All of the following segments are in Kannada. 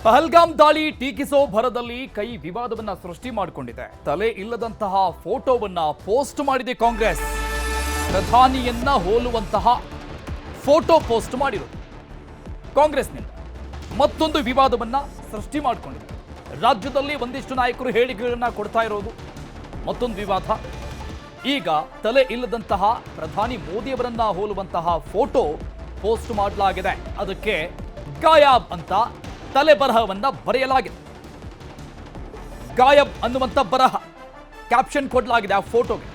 ಪಹಲ್ಗಾಮ್ ದಾಳಿ ಟೀಕಿಸೋ ಭರದಲ್ಲಿ ಕೈ ವಿವಾದವನ್ನ ಸೃಷ್ಟಿ ಮಾಡಿಕೊಂಡಿದೆ. ತಲೆ ಇಲ್ಲದಂತಹ ಫೋಟೋವನ್ನ ಪೋಸ್ಟ್ ಮಾಡಿದೆ ಕಾಂಗ್ರೆಸ್. ಪ್ರಧಾನಿಯನ್ನ ಹೋಲುವಂತಹ ಫೋಟೋ ಪೋಸ್ಟ್ ಮಾಡಿರೋದು ಕಾಂಗ್ರೆಸ್ನಿಂದ ಮತ್ತೊಂದು ವಿವಾದವನ್ನ ಸೃಷ್ಟಿ ಮಾಡಿಕೊಂಡಿದೆ. ರಾಜ್ಯದಲ್ಲಿ ಒಂದಿಷ್ಟು ನಾಯಕರು ಹೇಳಿಕೆಗಳನ್ನ ಕೊಡ್ತಾ ಇರೋದು ಮತ್ತೊಂದು ವಿವಾದ. ಈಗ ತಲೆ ಇಲ್ಲದಂತಹ ಪ್ರಧಾನಿ ಮೋದಿಯವರನ್ನ ಹೋಲುವಂತಹ ಫೋಟೋ ಪೋಸ್ಟ್ ಮಾಡಲಾಗಿದೆ. ಅದಕ್ಕೆ ಗಾಯಬ್ ಅಂತ ತಲೆ ಬರಹವನ್ನ ಬರೆಯಲಾಗಿದೆ. ಗಾಯಬ್ ಅನ್ನುವಂಥ ಬರಹ ಕ್ಯಾಪ್ಷನ್ ಕೊಡಲಾಗಿದೆ ಆ ಫೋಟೋಗೆ.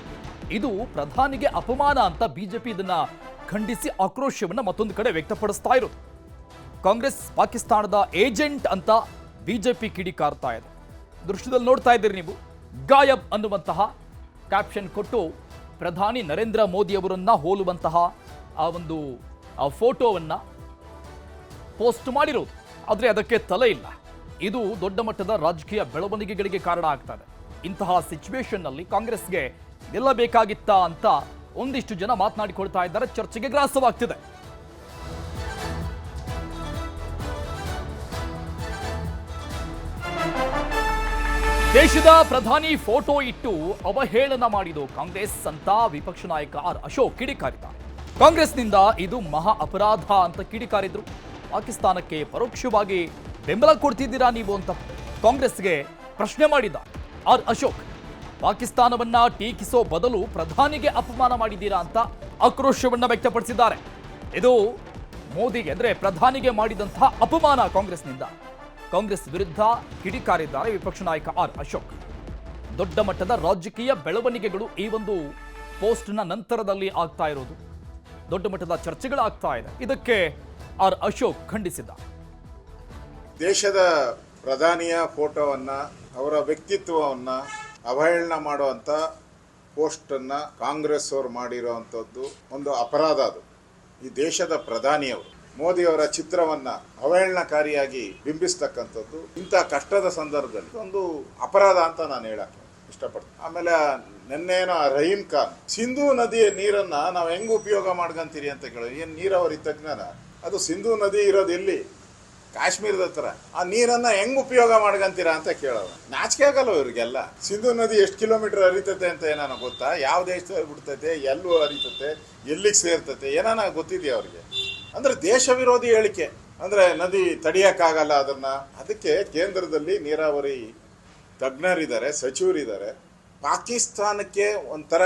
ಇದು ಪ್ರಧಾನಿಗೆ ಅಪಮಾನ ಅಂತ ಬಿಜೆಪಿ ಇದನ್ನ ಖಂಡಿಸಿ ಆಕ್ರೋಶವನ್ನ ಮತ್ತೊಂದು ಕಡೆ ವ್ಯಕ್ತಪಡಿಸ್ತಾ ಇರೋದು. ಕಾಂಗ್ರೆಸ್ ಪಾಕಿಸ್ತಾನದ ಏಜೆಂಟ್ ಅಂತ ಬಿಜೆಪಿ ಕಿಡಿಕಾರ್ತಾ ಇದೆ. ದೃಶ್ಯದಲ್ಲಿ ನೋಡ್ತಾ ಇದ್ದೀರಿ ನೀವು. ಗಾಯಬ್ ಅನ್ನುವಂತಹ ಕ್ಯಾಪ್ಷನ್ ಕೊಟ್ಟು ಪ್ರಧಾನಿ ನರೇಂದ್ರ ಮೋದಿ ಅವರನ್ನ ಹೋಲುವಂತಹ ಆ ಒಂದು ಫೋಟೋವನ್ನ ಪೋಸ್ಟ್ ಮಾಡಿರೋದು. ಆದರೆ ಅದಕ್ಕೆ ತಲೆ ಇಲ್ಲ. ಇದು ದೊಡ್ಡ ಮಟ್ಟದ ರಾಜಕೀಯ ಬೆಳವಣಿಗೆಗಳಿಗೆ ಕಾರಣ ಆಗ್ತಾ ಇದೆ. ಇಂತಹ ಸಿಚುವೇಶನ್ ನಲ್ಲಿ ಕಾಂಗ್ರೆಸ್ಗೆ ಇದೆಲ್ಲ ಬೇಕಾಗಿತ್ತಾ ಅಂತ ಒಂದಿಷ್ಟು ಜನ ಮಾತನಾಡಿಕೊಳ್ತಾ ಇದ್ದಾರೆ. ಚರ್ಚೆಗೆ ಗ್ರಾಸವಾಗ್ತಿದೆ. ದೇಶದ ಪ್ರಧಾನಿ ಫೋಟೋ ಇಟ್ಟು ಅವಹೇಳನ ಮಾಡಿದ್ದು ಕಾಂಗ್ರೆಸ್ ಅಂತ ವಿಪಕ್ಷ ನಾಯಕ ಆರ್ ಅಶೋಕ್ ಕಿಡಿಕಾರಿದ್ದಾರೆ. ಕಾಂಗ್ರೆಸ್ನಿಂದ ಇದು ಮಹಾ ಅಪರಾಧ ಅಂತ ಕಿಡಿಕಾರಿದ್ರು. ಪಾಕಿಸ್ತಾನಕ್ಕೆ ಪರೋಕ್ಷವಾಗಿ ಬೆಂಬಲ ಕೊಡ್ತಿದ್ದೀರಾ ನೀವು ಅಂತ ಕಾಂಗ್ರೆಸ್ಗೆ ಪ್ರಶ್ನೆ ಮಾಡಿದ್ದಾರೆ ಆರ್ ಅಶೋಕ್. ಪಾಕಿಸ್ತಾನವನ್ನ ಟೀಕಿಸೋ ಬದಲು ಪ್ರಧಾನಿಗೆ ಅಪಮಾನ ಮಾಡಿದ್ದೀರಾ ಅಂತ ಆಕ್ರೋಶವನ್ನ ವ್ಯಕ್ತಪಡಿಸಿದ್ದಾರೆ. ಇದು ಮೋದಿಗೆ ಅಂದ್ರೆ ಪ್ರಧಾನಿಗೆ ಮಾಡಿದಂತಹ ಅಪಮಾನ ಕಾಂಗ್ರೆಸ್ನಿಂದ. ಕಾಂಗ್ರೆಸ್ ವಿರುದ್ಧ ಕಿಡಿಕಾರಿದ್ದಾರೆ ವಿಪಕ್ಷ ನಾಯಕ ಆರ್ ಅಶೋಕ್. ದೊಡ್ಡ ಮಟ್ಟದ ರಾಜಕೀಯ ಬೆಳವಣಿಗೆಗಳು ಈ ಒಂದು ಪೋಸ್ಟ್ನ ನಂತರದಲ್ಲಿ ಆಗ್ತಾ ಇರೋದು. ದೊಡ್ಡ ಮಟ್ಟದ ಚರ್ಚೆಗಳಾಗ್ತಾ ಇದೆ. ಇದಕ್ಕೆ ಆರ್ ಅಶೋಕ್ ಖಂಡಿಸಿದ್ದಾರೆ. ದೇಶದ ಪ್ರಧಾನಿಯ ಫೋಟೋವನ್ನ, ಅವರ ವ್ಯಕ್ತಿತ್ವವನ್ನ ಅವಹೇಳನ ಮಾಡುವಂತ ಪೋಸ್ಟ್ ಅನ್ನ ಕಾಂಗ್ರೆಸ್ ಅವರು ಮಾಡಿರುವಂತದ್ದು ಒಂದು ಅಪರಾಧ. ಅದು ಈ ದೇಶದ ಪ್ರಧಾನಿಯವರು ಮೋದಿ ಅವರ ಚಿತ್ರವನ್ನ ಅವಹೇಳನಕಾರಿಯಾಗಿ ಬಿಂಬಿಸ್ತಕ್ಕಂಥದ್ದು ಇಂತಹ ಕಷ್ಟದ ಸಂದರ್ಭದಲ್ಲಿ ಒಂದು ಅಪರಾಧ ಅಂತ ನಾನು ಹೇಳಕ್ಕೆ ಇಷ್ಟಪಡ್ತೀನಿ. ಆಮೇಲೆ ನಿನ್ನೇನೋ ರಹೀಂ ಖಾನ್ ಸಿಂಧೂ ನದಿಯ ನೀರನ್ನ ನಾವು ಹೆಂಗ್ ಉಪಯೋಗ ಮಾಡ್ಕೊಂತೀರಿ ಅಂತ ಕೇಳಿ, ಏನ್ ನೀರಾವರಿ ತಜ್ಞನ? ಅದು ಸಿಂಧೂ ನದಿ ಇರೋದು ಎಲ್ಲಿ? ಕಾಶ್ಮೀರದ ಹತ್ರ. ಆ ನೀರನ್ನ ಹೆಂಗ್ ಉಪಯೋಗ ಮಾಡ್ಕೊಂತೀರಾ ಅಂತ ಕೇಳೋದು. ನಾಚಿಕೆ ಆಗಲ್ಲ ಇವ್ರಿಗೆಲ್ಲ. ಸಿಂಧೂ ನದಿ ಎಷ್ಟು ಕಿಲೋಮೀಟರ್ ಹರಿತತೆ ಅಂತ ಏನಾನ ಗೊತ್ತಾ? ಯಾವ ದೇಶದಲ್ಲಿ ಬಿಡ್ತತೆ, ಎಲ್ಲೂ ಹರಿತತೆ, ಎಲ್ಲಿಗೆ ಸೇರ್ತತೆ, ಏನಾನ ಗೊತ್ತಿದೆಯಾ ಅವ್ರಿಗೆ? ಅಂದ್ರೆ ದೇಶ ವಿರೋಧಿ ಹೇಳಿಕೆ. ಅಂದ್ರೆ ನದಿ ತಡಿಯಕ್ಕಾಗಲ್ಲ ಅದನ್ನ. ಅದಕ್ಕೆ ಕೇಂದ್ರದಲ್ಲಿ ನೀರಾವರಿ ತಜ್ಞರಿದ್ದಾರೆ, ಸಚಿವರಿದ್ದಾರೆ. ಪಾಕಿಸ್ತಾನಕ್ಕೆ ಒಂಥರ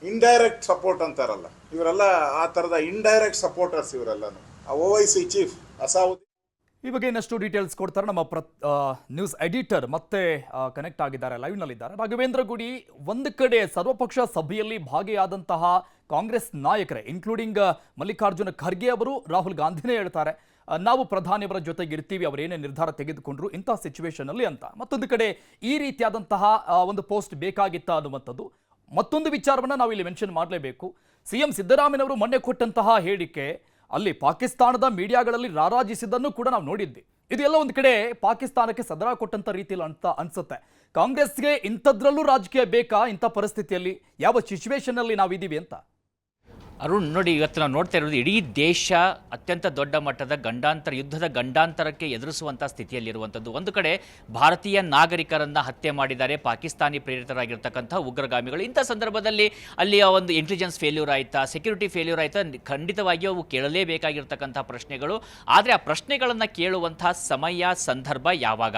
ಇಂಡೈರೆಕ್ಟ್ ಸಪೋರ್ಟ್ ಅಂತಾರಲ್ಲ, ಇವರೆಲ್ಲ ಆ ತರದ ಇಂಡೈರೆಕ್ಟ್ ಸಪೋರ್ಟರ್ಸ್ ಇವರೆಲ್ಲನು. OIC ಚೀಫ್ ಅಸಾವುದ್ದೀನ್ ಈ ಬಗ್ಗೆ ಇನ್ನಷ್ಟು ಡೀಟೇಲ್ಸ್ ಕೊಡ್ತಾರೆ ನಮ್ಮ ನ್ಯೂಸ್ ಎಡಿಟರ್. ಮತ್ತೆ ಕನೆಕ್ಟ್ ಆಗಿದ್ದಾರೆ, ಲೈವ್ ನಲ್ಲಿದ್ದಾರೆ. ರಾಘವೇಂದ್ರ ಗುಡಿ, ಒಂದು ಕಡೆ ಸರ್ವಪಕ್ಷ ಸಭೆಯಲ್ಲಿ ಭಾಗಿಯಾದಂತಹ ಕಾಂಗ್ರೆಸ್ ನಾಯಕರೇ ಇನ್ಕ್ಲೂಡಿಂಗ್ ಮಲ್ಲಿಕಾರ್ಜುನ ಖರ್ಗೆ ಅವರು ರಾಹುಲ್ ಗಾಂಧಿನೇ ಹೇಳ್ತಾರೆ ನಾವು ಪ್ರಧಾನಿಯವರ ಜೊತೆಗೆ ಇರ್ತೀವಿ, ಅವರೇನೇ ನಿರ್ಧಾರ ತೆಗೆದುಕೊಂಡ್ರು ಇಂತಹ ಸಿಚುವೇಶನ್ ಅಲ್ಲಿ ಅಂತ. ಮತ್ತೊಂದು ಕಡೆ ಈ ರೀತಿಯಾದಂತಹ ಒಂದು ಪೋಸ್ಟ್ ಬೇಕಾಗಿತ್ತಾ ಅನ್ನುವಂಥದ್ದು ಮತ್ತೊಂದು ವಿಚಾರವನ್ನ ನಾವು ಇಲ್ಲಿ ಮೆನ್ಷನ್ ಮಾಡಲೇಬೇಕು. CM ಸಿದ್ದರಾಮಯ್ಯನವರು ಮೊನ್ನೆ ಕೊಟ್ಟಂತಹ ಹೇಳಿಕೆ ಅಲ್ಲಿ ಪಾಕಿಸ್ತಾನದ ಮೀಡಿಯಾಗಳಲ್ಲಿ ರಾರಾಜಿಸಿದ್ದನ್ನು ಕೂಡ ನಾವು ನೋಡಿದ್ವಿ. ಇದೆಲ್ಲ ಒಂದು ಕಡೆ ಪಾಕಿಸ್ತಾನಕ್ಕೆ ಸದರ ಕೊಟ್ಟಂತ ರೀತಿಯಲ್ಲಿ ಅಂತ ಅನ್ಸುತ್ತೆ. ಕಾಂಗ್ರೆಸ್ಗೆ ಇಂಥದ್ರಲ್ಲೂ ರಾಜಕೀಯ ಬೇಕಾ ಇಂಥ ಪರಿಸ್ಥಿತಿಯಲ್ಲಿ? ಯಾವ ಸಿಚುವೇಶನ್ ಅಲ್ಲಿ ನಾವಿದ್ದೀವಿ ಅಂತ ಅರುಣ್ ನೋಡಿ, ಇವತ್ತು ನಾವು ನೋಡ್ತಾ ಇರೋದು ಇಡೀ ದೇಶ ಅತ್ಯಂತ ದೊಡ್ಡ ಮಟ್ಟದ ಯುದ್ಧದ ಗಂಡಾಂತರಕ್ಕೆ ಎದುರಿಸುವಂಥ ಸ್ಥಿತಿಯಲ್ಲಿರುವಂಥದ್ದು. ಒಂದು ಕಡೆ ಭಾರತೀಯ ನಾಗರಿಕರನ್ನು ಹತ್ಯೆ ಮಾಡಿದ್ದಾರೆ ಪಾಕಿಸ್ತಾನಿ ಪ್ರೇರಿತರಾಗಿರ್ತಕ್ಕಂಥ ಉಗ್ರಗಾಮಿಗಳು. ಇಂಥ ಸಂದರ್ಭದಲ್ಲಿ ಅಲ್ಲಿಯ ಒಂದು ಇಂಟೆಲಿಜೆನ್ಸ್ ಫೇಲ್ಯೂರ್ ಆಯಿತಾ, ಸೆಕ್ಯೂರಿಟಿ ಫೇಲ್ಯೂರ್ ಆಯಿತಾ, ಖಂಡಿತವಾಗಿಯೂ ಅವು ಕೇಳಲೇಬೇಕಾಗಿರ್ತಕ್ಕಂಥ ಪ್ರಶ್ನೆಗಳು. ಆದರೆ ಆ ಪ್ರಶ್ನೆಗಳನ್ನು ಕೇಳುವಂಥ ಸಮಯ ಸಂದರ್ಭ ಯಾವಾಗ,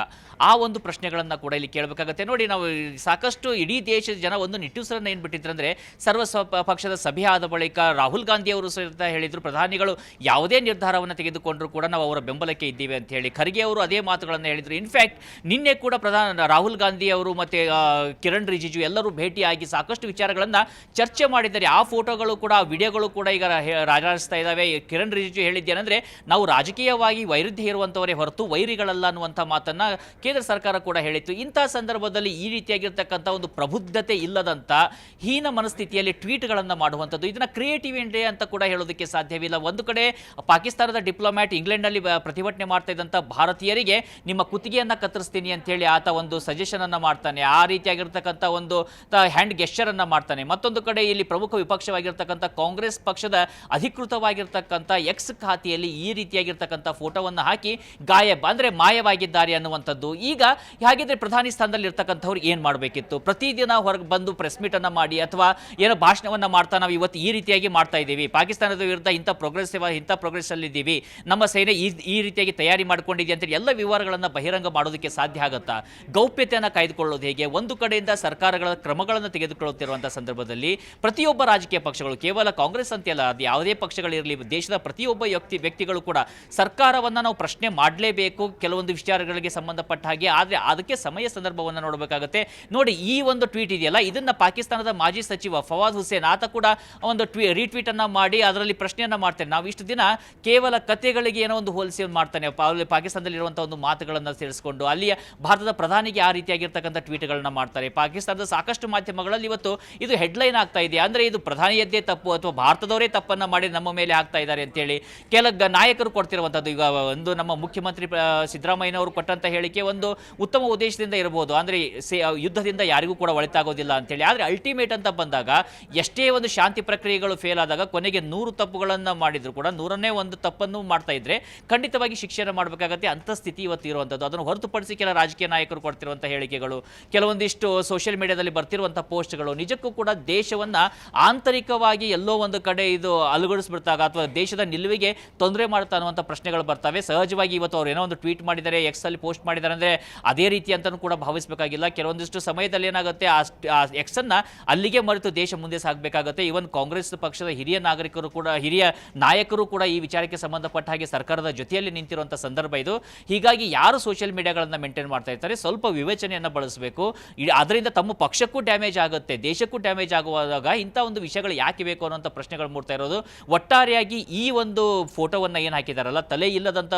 ಆ ಒಂದು ಪ್ರಶ್ನೆಗಳನ್ನು ಕೂಡ ಇಲ್ಲಿ ಕೇಳಬೇಕಾಗತ್ತೆ. ನೋಡಿ, ನಾವು ಸಾಕಷ್ಟು ಇಡೀ ದೇಶದ ಜನ ಒಂದು ನಿಟ್ಟುಸಿರನ್ನು ಏನು ಬಿಟ್ಟಿದ್ರಂದರೆ, ಪಕ್ಷದ ಸಭೆ ಆದ ಬಳಿಕ ರಾಹುಲ್ ಗಾಂಧಿ ಅವರು ಸಹಿತ ಹೇಳಿದ್ರು ಪ್ರಧಾನಿಗಳು ಯಾವುದೇ ನಿರ್ಧಾರವನ್ನು ತೆಗೆದುಕೊಂಡ್ರು ಕೂಡ ನಾವು ಅವರ ಬೆಂಬಲಕ್ಕೆ ಇದ್ದೀವಿ ಅಂತ ಹೇಳಿ. ಖರ್ಗೆ ಅವರು ಅದೇ ಮಾತುಗಳನ್ನು ಹೇಳಿದರು. ಇನ್ಫ್ಯಾಕ್ಟ್ ನಿನ್ನೆ ಕೂಡ ರಾಹುಲ್ ಗಾಂಧಿ ಅವರು ಮತ್ತು ಕಿರಣ್ ರಿಜಿಜು ಎಲ್ಲರೂ ಭೇಟಿಯಾಗಿ ಸಾಕಷ್ಟು ವಿಚಾರಗಳನ್ನು ಚರ್ಚೆ ಮಾಡಿದ್ದಾರೆ. ಆ ಫೋಟೋಗಳು ಕೂಡ, ಆ ವಿಡಿಯೋಗಳು ಕೂಡ ಈಗ ರಾಜಾಡಿಸ್ತಾ ಇದ್ದಾವೆ. ಕಿರಣ್ ರಿಜಿಜು ಹೇಳಿದ್ದೇನೆಂದರೆ, ನಾವು ರಾಜಕೀಯವಾಗಿ ವೈರುಧ್ಯ ಇರುವಂಥವರೇ ಹೊರತು ವೈರಿಗಳಲ್ಲ ಅನ್ನುವಂಥ ಮಾತನ್ನು ಕೇಂದ್ರ ಸರ್ಕಾರ ಕೂಡ ಹೇಳಿತ್ತು. ಇಂತಹ ಸಂದರ್ಭದಲ್ಲಿ ಈ ರೀತಿಯಾಗಿರ್ತಕ್ಕಂಥ ಒಂದು ಪ್ರಬುದ್ಧತೆ ಇಲ್ಲದಂಥ ಹೀನ ಮನಸ್ಥಿತಿಯಲ್ಲಿ ಟ್ವೀಟ್ಗಳನ್ನು ಮಾಡುವಂಥದ್ದು, ಇದನ್ನು ಕ್ರಿಯೇಟಿವ್ ನೆಗೆಟಿವ್ ಇಂಡಿಯಾ ಅಂತ ಕೂಡ ಹೇಳೋದಕ್ಕೆ ಸಾಧ್ಯವಿಲ್ಲ. ಒಂದು ಕಡೆ ಪಾಕಿಸ್ತಾನದ ಡಿಪ್ಲೊಮ್ಯಾಟ್ ಇಂಗ್ಲೆಂಡ್ನಲ್ಲಿ ಪ್ರತಿಭಟನೆ ಮಾಡ್ತಾ ಇದ್ದಂಥ ಭಾರತೀಯರಿಗೆ ನಿಮ್ಮ ಕುತ್ತಿಗೆಯನ್ನು ಕತ್ತರಿಸ್ತೀನಿ ಅಂತ ಹೇಳಿ ಆತ ಒಂದು ಸಜೆಷನ್ ಅನ್ನು ಮಾಡ್ತಾನೆ. ಆ ರೀತಿಯಾಗಿರ್ತಕ್ಕಂಥ ಒಂದು ಹ್ಯಾಂಡ್ ಗೆಸ್ಚರ್ ಅನ್ನ ಮಾಡ್ತಾನೆ. ಮತ್ತೊಂದು ಕಡೆ ಇಲ್ಲಿ ಪ್ರಮುಖ ವಿಪಕ್ಷವಾಗಿರ್ತಕ್ಕಂಥ ಕಾಂಗ್ರೆಸ್ ಪಕ್ಷದ ಅಧಿಕೃತವಾಗಿರ್ತಕ್ಕಂಥ ಎಕ್ಸ್ ಖಾತೆಯಲ್ಲಿ ಈ ರೀತಿಯಾಗಿರ್ತಕ್ಕಂಥ ಫೋಟೋವನ್ನು ಹಾಕಿ ಗಾಯಬ್ ಅಂದ್ರೆ ಮಾಯವಾಗಿದ್ದಾರೆ ಅನ್ನುವಂಥದ್ದು. ಈಗ ಹಾಗಿದ್ರೆ ಪ್ರಧಾನಿ ಸ್ಥಾನದಲ್ಲಿ ಇರ್ತಕ್ಕಂಥವ್ರು ಏನ್ ಮಾಡಬೇಕಿತ್ತು? ಪ್ರತಿದಿನ ಹೊರಗೆ ಬಂದು ಪ್ರೆಸ್ ಮೀಟ್ ಅನ್ನ ಮಾಡಿ ಅಥವಾ ಏನೋ ಭಾಷಣವನ್ನ ಮಾಡ್ತಾ ನಾವು ಇವತ್ತು ಈ ರೀತಿಯಾಗಿ ಮಾಡ್ತಾ ಇದ್ದೀವಿ, ಪಾಕಿಸ್ತಾನದ ವಿರುದ್ಧ ಇಂಥ ಪ್ರೋಗ್ರೆಸ್ ಅಲ್ಲಿ ಇದ್ದೀವಿ, ನಮ್ಮ ಸೇನೆ ಈ ರೀತಿಯಾಗಿ ತಯಾರಿ ಮಾಡ್ಕೊಂಡಿದೆ ಅಂತೇಳಿ ಎಲ್ಲ ವಿವರಗಳನ್ನು ಬಹಿರಂಗ ಮಾಡೋದಕ್ಕೆ ಸಾಧ್ಯ ಆಗುತ್ತಾ? ಗೌಪ್ಯತೆಯನ್ನು ಕಾಯ್ದುಕೊಳ್ಳೋದು ಹೇಗೆ? ಒಂದು ಕಡೆಯಿಂದ ಸರ್ಕಾರಗಳ ಕ್ರಮಗಳನ್ನು ತೆಗೆದುಕೊಳ್ಳುತ್ತಿರುವಂತಹ ಸಂದರ್ಭದಲ್ಲಿ ಪ್ರತಿಯೊಬ್ಬ ರಾಜಕೀಯ ಪಕ್ಷಗಳು, ಕೇವಲ ಕಾಂಗ್ರೆಸ್ ಅಂತೆಲ್ಲ, ಅದು ಯಾವುದೇ ಪಕ್ಷಗಳಿರಲಿ, ದೇಶದ ಪ್ರತಿಯೊಬ್ಬ ವ್ಯಕ್ತಿಗಳು ಕೂಡ ಸರ್ಕಾರವನ್ನು ನಾವು ಪ್ರಶ್ನೆ ಮಾಡಲೇಬೇಕು ಕೆಲವೊಂದು ವಿಚಾರಗಳಿಗೆ ಸಂಬಂಧಪಟ್ಟ ಹಾಗೆ. ಆದರೆ ಅದಕ್ಕೆ ಸಮಯ ಸಂದರ್ಭವನ್ನು ನೋಡಬೇಕಾಗುತ್ತೆ. ನೋಡಿ, ಈ ಒಂದು ಟ್ವೀಟ್ ಇದೆಯಲ್ಲ, ಇದನ್ನ ಪಾಕಿಸ್ತಾನದ ಮಾಜಿ ಸಚಿವ ಫವಾದ್ ಹುಸೇನ್ ಆತ ಕೂಡ ಒಂದು ರೀಟ್ವೀಟ್ ಅನ್ನ ಮಾಡಿ ಅದರಲ್ಲಿ ಪ್ರಶ್ನೆಯನ್ನ ಮಾಡ್ತಾನೆ. ನಾವು ಇಷ್ಟು ದಿನ ಕೇವಲ ಕಥೆಗಳಿಗೆ ಏನೋ ಒಂದು ಹೋಲಿಸಿ ಮಾಡ್ತಾನೆ, ಪಾಕಿಸ್ತಾನದಲ್ಲಿ ಇರುವಂತಹ ಒಂದು ಮಾತುಗಳನ್ನು ಸೇರಿಸಿಕೊಂಡು ಅಲ್ಲಿಯ ಭಾರತದ ಪ್ರಧಾನಿಗೆ ಆ ರೀತಿಯಾಗಿರ್ತಕ್ಕಂಥ ಟ್ವೀಟ್ಗಳನ್ನ ಮಾಡ್ತಾರೆ. ಪಾಕಿಸ್ತಾನದ ಸಾಕಷ್ಟು ಮಾಧ್ಯಮಗಳಲ್ಲಿ ಇವತ್ತು ಇದು ಹೆಡ್ಲೈನ್ ಆಗ್ತಾ ಇದೆ. ಅಂದ್ರೆ ಇದು ಪ್ರಧಾನಿಯದ್ದೇ ತಪ್ಪು ಅಥವಾ ಭಾರತದವರೇ ತಪ್ಪನ್ನ ಮಾಡಿ ನಮ್ಮ ಮೇಲೆ ಹಾಕ್ತಾ ಇದ್ದಾರೆ ಅಂತೇಳಿ ಕೆಲ ನಾಯಕರು ಕೊಡ್ತಿರುವಂಥದ್ದು. ಈಗ ಒಂದು ನಮ್ಮ ಮುಖ್ಯಮಂತ್ರಿ ಸಿದ್ದರಾಮಯ್ಯನವರು ಕೊಟ್ಟಂತ ಹೇಳಿಕೆ ಒಂದು ಉತ್ತಮ ಉದ್ದೇಶದಿಂದ ಇರಬಹುದು, ಅಂದ್ರೆ ಯುದ್ಧದಿಂದ ಯಾರಿಗೂ ಕೂಡ ಒಳಿತಾಗೋದಿಲ್ಲ ಅಂತೇಳಿ. ಆದರೆ ಅಲ್ಟಿಮೇಟ್ ಅಂತ ಬಂದಾಗ ಎಷ್ಟೇ ಒಂದು ಶಾಂತಿ ಪ್ರಕ್ರಿಯೆಗಳು ಫೇಲ್ ಆದಾಗ ಕೊನೆಗೆ 100 ತಪ್ಪುಗಳನ್ನ ಮಾಡಿದ್ರು ಕೂಡ 100ನೇ ಒಂದು ತಪ್ಪನ್ನು ಮಾಡ್ತಾ ಇದ್ರೆ ಖಂಡಿತವಾಗಿ ಶಿಕ್ಷೆಯನ್ನು ಮಾಡಬೇಕಾಗತ್ತೆ. ಅಂತ ಸ್ಥಿತಿ ಇವತ್ತು ಇರುವಂಥದ್ದು. ಅದನ್ನು ಹೊರತುಪಡಿಸಿ ಕೆಲ ರಾಜಕೀಯ ನಾಯಕರು ಕೊಡ್ತಿರುವಂತಹ ಹೇಳಿಕೆಗಳು, ಕೆಲವೊಂದಿಷ್ಟು ಸೋಷಿಯಲ್ ಮೀಡಿಯಾದಲ್ಲಿ ಬರ್ತಿರುವಂತಹ ಪೋಸ್ಟ್ಗಳು ನಿಜಕ್ಕೂ ಕೂಡ ದೇಶವನ್ನ ಆಂತರಿಕವಾಗಿ ಎಲ್ಲೋ ಒಂದು ಕಡೆ ಇದು ಅಲುಗಡಿಸ್ಬಿಡ್ತಾಗ ಅಥವಾ ದೇಶದ ನಿಲುವಿಗೆ ತೊಂದರೆ ಮಾಡ್ತಾ ಅನ್ನುವಂಥ ಪ್ರಶ್ನೆಗಳು ಬರ್ತವೆ. ಸಹಜವಾಗಿ ಇವತ್ತು ಅವ್ರು ಏನೋ ಒಂದು ಟ್ವೀಟ್ ಮಾಡಿದ್ದಾರೆ, ಎಕ್ಸ್ ಅಲ್ಲಿ ಪೋಸ್ಟ್ ಮಾಡಿದ್ದಾರೆ ಅಂದ್ರೆ ಅದೇ ರೀತಿ ಅಂತಲೂ ಕೂಡ ಭಾವಿಸಬೇಕಾಗಿಲ್ಲ. ಕೆಲವೊಂದಿಷ್ಟು ಸಮಯದಲ್ಲಿ ಏನಾಗುತ್ತೆ, ಆ ಎಕ್ಸ್ ಅನ್ನ ಅಲ್ಲಿಗೆ ಮರೆತು ದೇಶ ಮುಂದೆ ಸಾಗಬೇಕಾಗುತ್ತೆ. ಇವನ್ ಕಾಂಗ್ರೆಸ್ ಪಕ್ಷದ ಹಿರಿಯ ನಾಯಕರು ಕೂಡ ಈ ವಿಚಾರಕ್ಕೆ ಸಂಬಂಧಪಟ್ಟ ಹಾಗೆ ಸರ್ಕಾರದ ಜೊತೆಯಲ್ಲಿ ನಿಂತಿರುವಂತಹ ಸಂದರ್ಭ ಇದು. ಹೀಗಾಗಿ ಯಾರು ಸೋಷಿಯಲ್ ಮೀಡಿಯಾಗಳನ್ನ ಮೇಂಟೈನ್ ಮಾಡ್ತಾ ಇರ್ತಾರೆ ಸ್ವಲ್ಪ ವಿವೇಚನೆಯನ್ನು ಬಳಸಬೇಕು. ಅದರಿಂದ ತಮ್ಮ ಪಕ್ಷಕ್ಕೂ ಡ್ಯಾಮೇಜ್ ಆಗುತ್ತೆ, ದೇಶಕ್ಕೂ ಡ್ಯಾಮೇಜ್ ಆಗುವಾಗ ಇಂಥ ಒಂದು ವಿಷಯಗಳು ಯಾಕೆ ಬೇಕು ಅನ್ನೋಂಥ ಪ್ರಶ್ನೆಗಳು ಮೂಡ್ತಾ ಇರೋದು. ಒಟ್ಟಾರೆಯಾಗಿ ಈ ಒಂದು ಫೋಟೋವನ್ನ ಏನು ಹಾಕಿದಾರಲ್ಲ, ತಲೆ ಇಲ್ಲದಂತ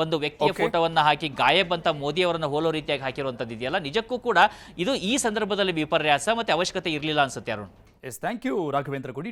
ಒಂದು ವ್ಯಕ್ತಿಯ ಫೋಟೋವನ್ನ ಹಾಕಿ ಗಾಯಬ್ ಅಂತ ಮೋದಿ ಅವರನ್ನ ಹೋಲೋ ರೀತಿಯಾಗಿ ಹಾಕಿರುವಂಥದ್ದು ಇದೆಯಲ್ಲ, ನಿಜಕ್ಕೂ ಕೂಡ ಇದು ಈ ಸಂದರ್ಭದಲ್ಲಿ ವಿಪರ್ಯಾಸ ಮತ್ತೆ ಅವಶ್ಯಕತೆ ಇರಲಿಲ್ಲ ಅನ್ಸುತ್ತೆ. Arun, yes, thank you Raghavendra ಗುಡಿ.